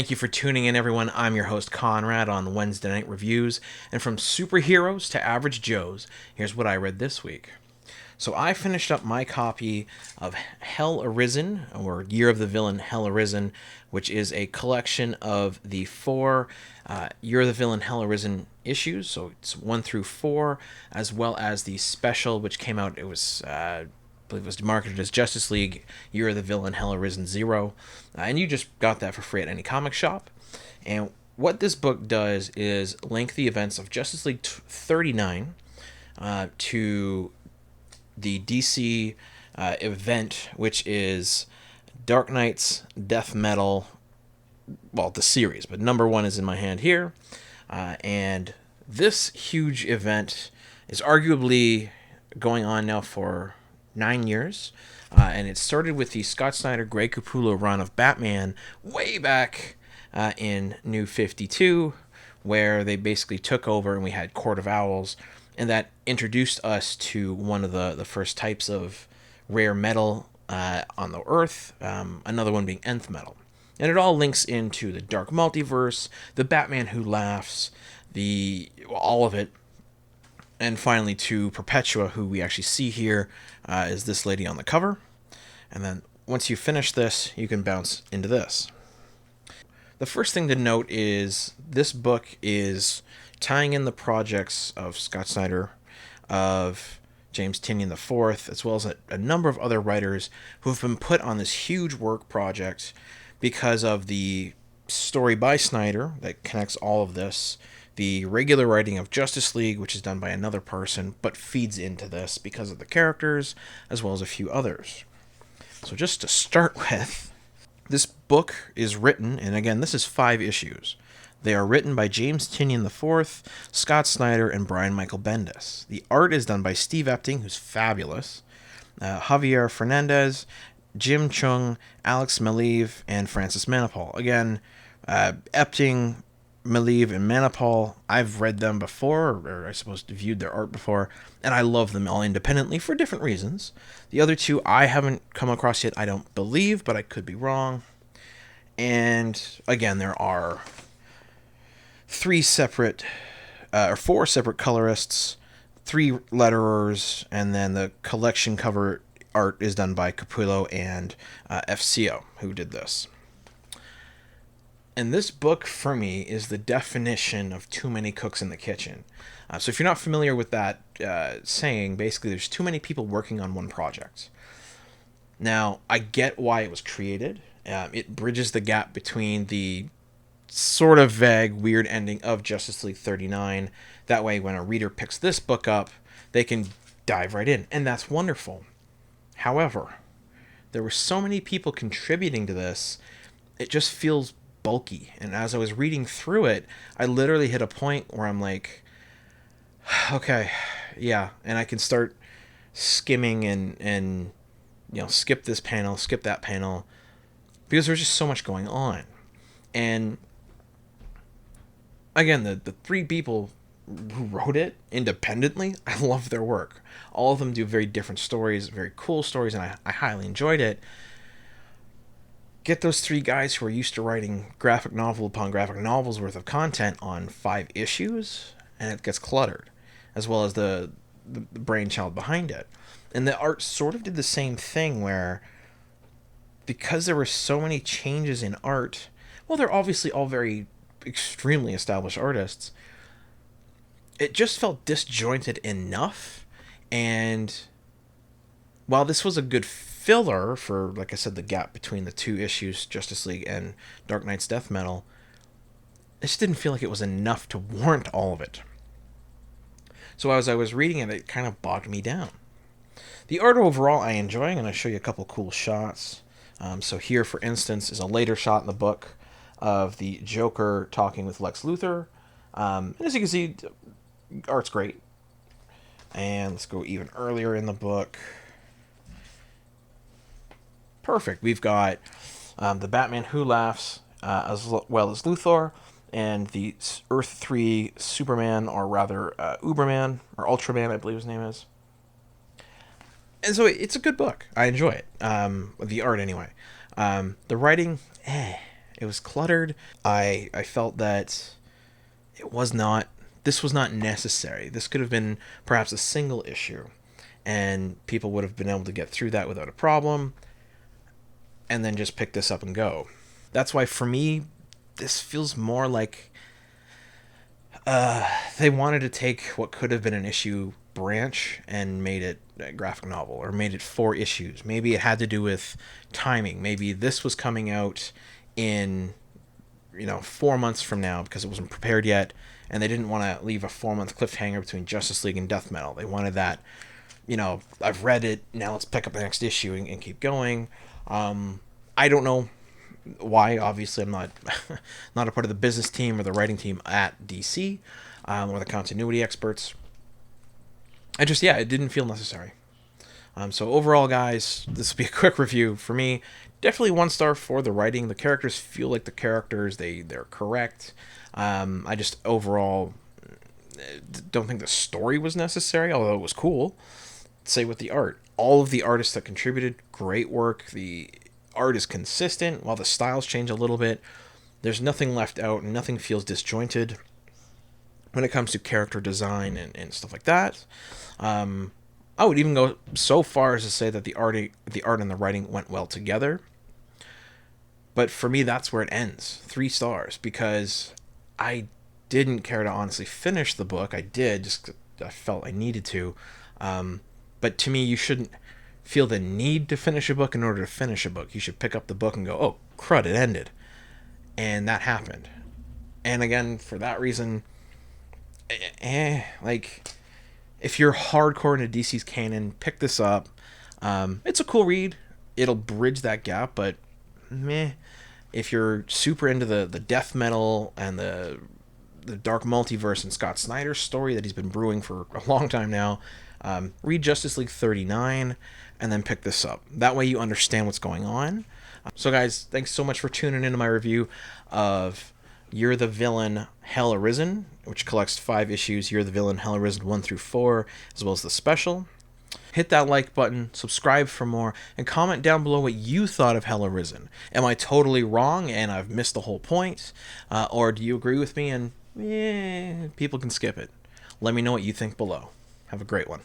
Thank you for tuning in, everyone. I'm your host, Konrad, on Wednesday Night Reviews. And from superheroes to average Joes, here's what I read this week. So I finished up my copy of Hell Arisen, or Year of the Villain Hell Arisen, which is a collection of the four Year of the Villain Hell Arisen issues. So it's 1 through 4, as well as the special, which came out, it was... I believe it was marketed as Justice League Year of the Villain Hell Arisen 0. And you just got that for free at any comic shop. And what this book does is link the events of Justice League 39 to the DC event, which is Dark Knight's Death Metal, well, the series, but number 1 is in my hand here. And this huge event is arguably going on now for 9 years, and it started with the Scott Snyder, Greg Capullo run of Batman way back in New 52, where they basically took over and we had Court of Owls, and that introduced us to one of the first types of rare metal on the Earth, another one being nth metal. And it all links into the Dark Multiverse, the Batman Who Laughs, all of it. And finally to Perpetua, who we actually see here is this lady on the cover. And then once you finish this, you can bounce into this. The first thing to note is this book is tying in the projects of Scott Snyder, of James Tynion IV, as well as a number of other writers who have been put on this huge work project because of the story by Snyder that connects all of this, the regular writing of Justice League, which is done by another person, but feeds into this because of the characters, as well as a few others. So just to start with, this book is written, and again, this is 5 issues. They are written by James Tynion IV, Scott Snyder, and Brian Michael Bendis. The art is done by Steve Epting, who's fabulous, Javier Fernandez, Jim Cheung, Alex Maleev, and Francis Manapul. Again, Epting, Maleev, and Manapul, I've read them before, or I suppose viewed their art before, and I love them all independently for different reasons. The other 2 I haven't come across yet, I don't believe, but I could be wrong. And again, there are 4 separate colorists, 3 letterers, and then the collection cover art is done by Capullo and FCO, who did this. And this book, for me, is the definition of too many cooks in the kitchen. So if you're not familiar with that saying, basically there's too many people working on one project. Now, I get why it was created. It bridges the gap between the sort of vague, weird ending of Justice League 39. That way, when a reader picks this book up, they can dive right in. And that's wonderful. However, there were so many people contributing to this, it just feels bulky. And as I was reading through it, I literally hit a point where I'm like, okay, yeah, and I can start skimming and skip this panel, skip that panel, because there's just so much going on. And again, the 3 people who wrote it independently, I love their work. All of them do very different stories, very cool stories, and I highly enjoyed it. Get those 3 guys who are used to writing graphic novel upon graphic novels worth of content on 5 issues, and it gets cluttered, as well as the brainchild behind it. And the art sort of did the same thing, where because there were so many changes in art, well, they're obviously all very extremely established artists, it just felt disjointed enough. And while this was a good filler for, like I said, the gap between the 2 issues, Justice League and Dark Knight's Death Metal, it just didn't feel like it was enough to warrant all of it. So as I was reading it, it kind of bogged me down. The art overall I enjoy. I'm going to show you a couple cool shots. So here, for instance, is a later shot in the book of the Joker talking with Lex Luther. And as you can see, art's great. And let's go even earlier in the book. Perfect. We've got the Batman Who Laughs, as well as Luthor, and the Earth 3 Superman, or rather Uberman, or Ultraman, I believe his name is. And so it's a good book. I enjoy it. The art, anyway. The writing, It was cluttered. I felt that it was not this was not necessary. This could have been perhaps a single issue, and people would have been able to get through that without a problem, and then just pick this up and go. That's why, for me, this feels more like they wanted to take what could have been an issue branch and made it a graphic novel, or made it 4 issues. Maybe it had to do with timing. Maybe this was coming out in 4 months from now because it wasn't prepared yet, and they didn't want to leave a 4-month cliffhanger between Justice League and Death Metal. They wanted that, I've read it, now let's pick up the next issue and keep going. I don't know why. Obviously, I'm not not a part of the business team or the writing team at DC, or the continuity experts. It didn't feel necessary. So overall, guys, this will be a quick review for me. Definitely 1 star for the writing. The characters feel like the characters. They're correct. I just overall don't think the story was necessary, although it was cool. Say with the art. All of the artists that contributed, great work. The art is consistent, while the styles change a little bit. There's nothing left out, and nothing feels disjointed when it comes to character design and stuff like that. I would even go so far as to say that the art and the writing went well together. But for me, that's where it ends. 3 stars, because I didn't care to honestly finish the book. I did, just I felt I needed to. But to me, you shouldn't feel the need to finish a book in order to finish a book. You should pick up the book and go, oh, crud, it ended. And that happened. And again, for that reason, if you're hardcore into DC's canon, pick this up. It's a cool read. It'll bridge that gap, but meh. If you're super into the death metal and the dark multiverse and Scott Snyder's story that he's been brewing for a long time now, read Justice League 39 and then pick this up. That way you understand what's going on. So guys, thanks so much for tuning into my review of You're the Villain, Hell Arisen, which collects 5 issues, You're the Villain, Hell Arisen 1 through 4, as well as the special. Hit that like button, subscribe for more, and comment down below what you thought of Hell Arisen. Am I totally wrong and I've missed the whole point? Or do you agree with me and people can skip it? Let me know what you think below. Have a great one.